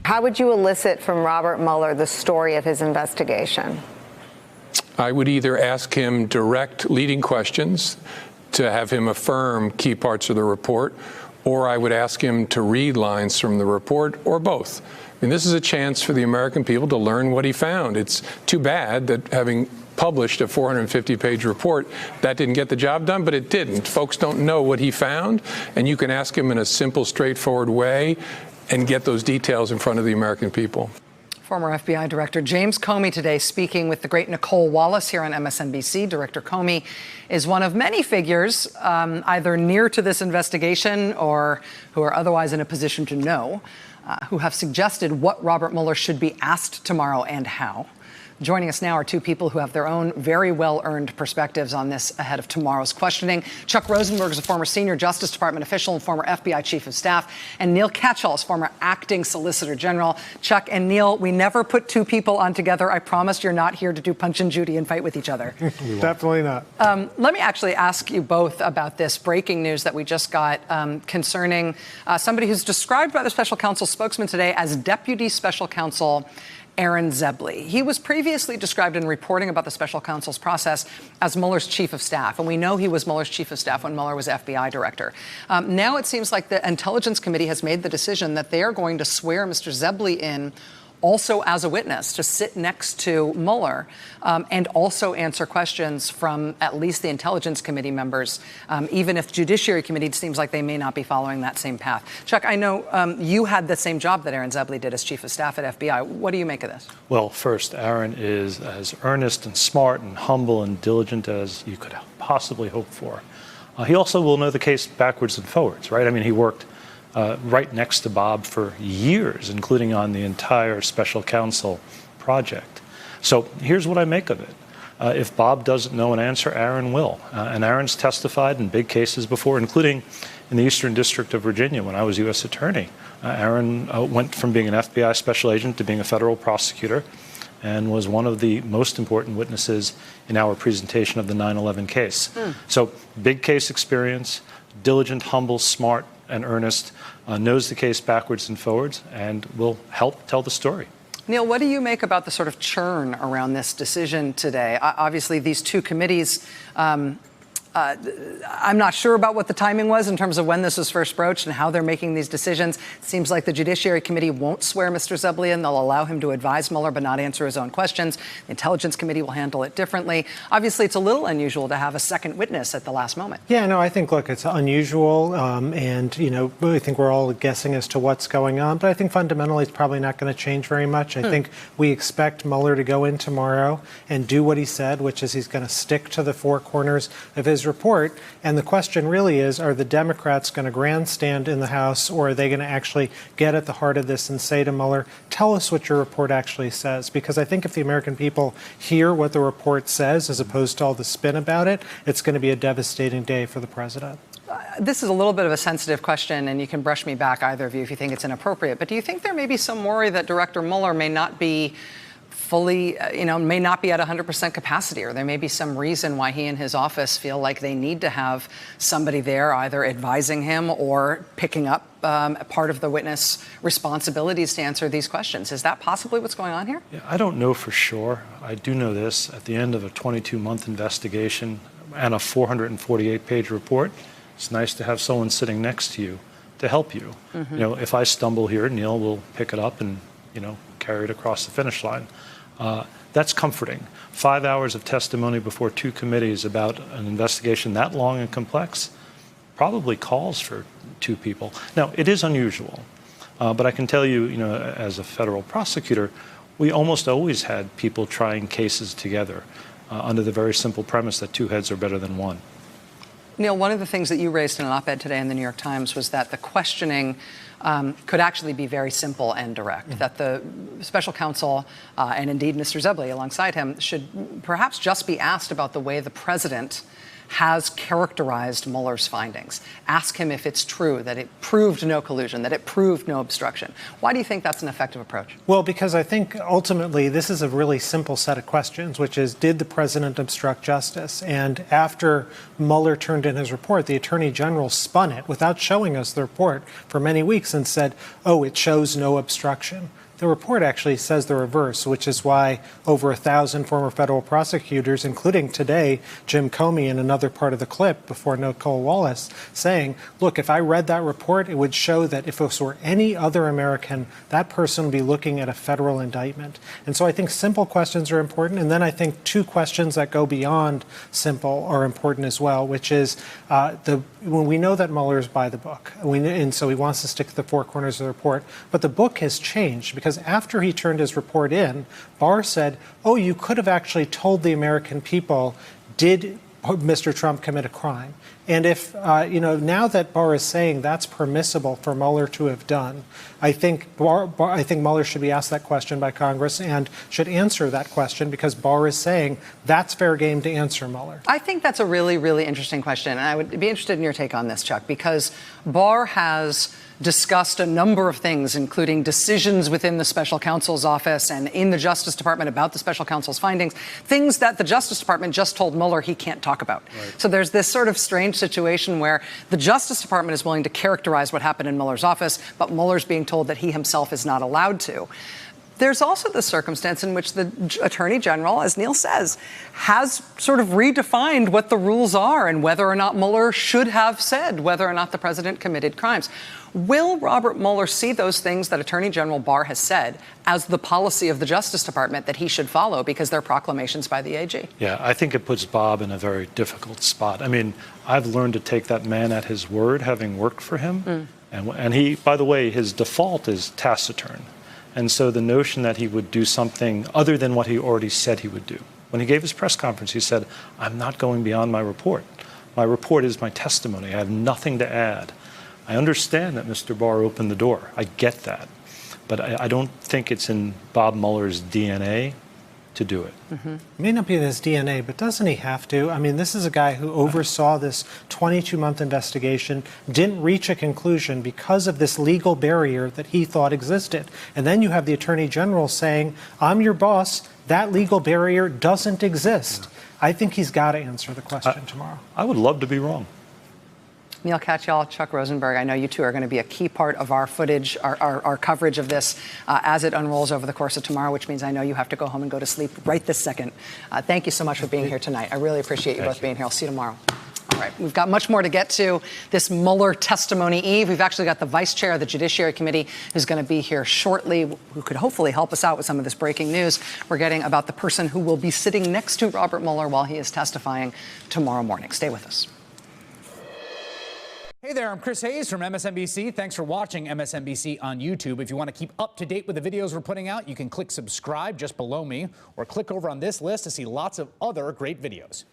How would you elicit from Robert Mueller the story of his investigation? I would either ask him direct leading questions to have him affirm key parts of the report, or I would ask him to read lines from the report, or both. I mean, this is a chance for the American people to learn what he found. It's too bad that having published a 450-page report, that didn't get the job done, but it didn't. Folks don't know what he found, and you can ask him in a simple, straightforward way and get those details in front of the American people. Former FBI Director James Comey today speaking with the great Nicole Wallace here on MSNBC. Director Comey is one of many figures either near to this investigation or who are otherwise in a position to know, who have suggested what Robert Mueller should be asked tomorrow and how. Joining us now are two people who have their own very well-earned perspectives on this ahead of tomorrow's questioning. Chuck Rosenberg is a former senior Justice Department official and former FBI chief of staff, and Neil Katyal is former acting Solicitor General. Chuck and Neil, we never put two people on together. I promise you're not here to do Punch and Judy and fight with each other. Definitely not. Let me actually ask you both about this breaking news that we just got concerning somebody who's described by the special counsel spokesman today as Deputy Special Counsel Aaron Zebley. He was previously described in reporting about the special counsel's process as Mueller's chief of staff, and we know he was Mueller's chief of staff when Mueller was FBI director. Now it seems like the Intelligence Committee has made the decision that they are going to swear Mr. Zebley in also as a witness to sit next to Mueller and also answer questions from at least the Intelligence Committee members, even if the Judiciary Committee seems like they may not be following that same path. Chuck, I know you had the same job that Aaron Zebley did as chief of staff at FBI. What do you make of this? Well, first, Aaron is as earnest and smart and humble and diligent as you could possibly hope for. He also will know the case backwards and forwards, right? I mean, he worked right next to Bob for years, including on the entire special counsel project. So here's what I make of it. If Bob doesn't know an answer, Aaron will. And Aaron's testified in big cases before, including in the Eastern District of Virginia when I was U.S. Attorney. Aaron went from being an FBI special agent to being a federal prosecutor and was one of the most important witnesses in our presentation of the 9/11 case. So big case experience, diligent, humble, smart, and earnest, knows the case backwards and forwards, and will help tell the story. Neil, what do you make about the sort of churn around this decision today? Obviously, these two committees, I'm not sure about what the timing was in terms of when this was first broached and how they're making these decisions. It seems like the Judiciary Committee won't swear Mr. Zebley in. They'll allow him to advise Mueller but not answer his own questions. The Intelligence Committee will handle it differently. Obviously, it's a little unusual to have a second witness at the last moment. Yeah, no, I think, look, it's unusual. And, you know, I think we're all guessing as to what's going on. But I think fundamentally it's probably not going to change very much. I think we expect Mueller to go in tomorrow and do what he said, which is he's going to stick to the four corners of his report. And the question really is, are the Democrats going to grandstand in the House, or are they going to actually get at the heart of this and say to Mueller, tell us what your report actually says? Because I think if the American people hear what the report says, as opposed to all the spin about it, it's going to be a devastating day for the president. This is a little bit of a sensitive question, and you can brush me back, either of you, if you think it's inappropriate. But do you think there may be some worry that Director Mueller may not be fully, may not be at 100% capacity, or there may be some reason why he and his office feel like they need to have somebody there either advising him or picking up part of the witness responsibilities to answer these questions? Is that possibly what's going on here? Yeah, I don't know for sure. I do know this. At the end of a 22-month investigation and a 448-page report, it's nice to have someone sitting next to you to help you. You know, if I stumble here, Neil will pick it up and, carry it across the finish line. That's comforting. 5 hours of testimony before two committees about an investigation that long and complex probably calls for two people. Now, it is unusual, but I can tell you, as a federal prosecutor, we almost always had people trying cases together under the very simple premise that two heads are better than one. Neil, one of the things that you raised in an op-ed today in the New York Times was that the questioning could actually be very simple and direct, that the special counsel and indeed Mr. Zebley alongside him should perhaps just be asked about the way the president has characterized Mueller's findings. Ask him if it's true that it proved no collusion, that it proved no obstruction. Why do you think that's an effective approach? Well, because I think ultimately this is a really simple set of questions, which is, did the president obstruct justice? And after Mueller turned in his report, the Attorney General spun it without showing us the report for many weeks and said, oh, it shows no obstruction. The report actually says the reverse, which is why over 1,000 former federal prosecutors, including today Jim Comey in another part of the clip before Nicole Wallace, saying, look, if I read that report, it would show that if this were any other American, that person would be looking at a federal indictment. And so I think simple questions are important. And then I think two questions that go beyond simple are important as well, which is when we know that Mueller is by the book, and so he wants to stick to the four corners of the report, but the book has changed because after he turned his report in, Barr said, oh, you could have actually told the American people, did Mr. Trump commit a crime? And if, now that Barr is saying that's permissible for Mueller to have done, I think Mueller should be asked that question by Congress and should answer that question because Barr is saying that's fair game to answer Mueller. I think that's a really, really interesting question. And I would be interested in your take on this, Chuck, because Barr has discussed a number of things, including decisions within the special counsel's office and in the Justice Department about the special counsel's findings, things that the Justice Department just told Mueller he can't talk about. Right. So there's this sort of strange situation where the Justice Department is willing to characterize what happened in Mueller's office, but Mueller's being told that he himself is not allowed to. There's also the circumstance in which the Attorney General, as Neil says, has sort of redefined what the rules are and whether or not Mueller should have said whether or not the president committed crimes. Will Robert Mueller see those things that Attorney General Barr has said as the policy of the Justice Department that he should follow because they're proclamations by the AG? Yeah, I think it puts Bob in a very difficult spot. I mean, I've learned to take that man at his word, having worked for him. And he, by the way, his default is taciturn. And so the notion that he would do something other than what he already said he would do. When he gave his press conference, he said, I'm not going beyond my report. My report is my testimony. I have nothing to add. I understand that Mr. Barr opened the door. I get that. But I don't think it's in Bob Mueller's DNA to do it. It may not be in his DNA, but doesn't he have to? I mean, this is a guy who oversaw this 22-month investigation, didn't reach a conclusion because of this legal barrier that he thought existed. And then you have the Attorney General saying, I'm your boss, that legal barrier doesn't exist. I think he's got to answer the question tomorrow. I would love to be wrong. Neil Katyal, Chuck Rosenberg, I know you two are going to be a key part of our footage, our coverage of this as it unrolls over the course of tomorrow, which means I know you have to go home and go to sleep right this second. Thank you so much for being here tonight. I really appreciate you both being here. I'll see you tomorrow. All right, we've got much more to get to this Mueller testimony eve. We've actually got the vice chair of the Judiciary Committee who's going to be here shortly, who could hopefully help us out with some of this breaking news we're getting about the person who will be sitting next to Robert Mueller while he is testifying tomorrow morning. Stay with us. Hey there, I'm Chris Hayes from MSNBC. Thanks for watching MSNBC on YouTube. If you want to keep up to date with the videos we're putting out, you can click subscribe just below me or click over on this list to see lots of other great videos.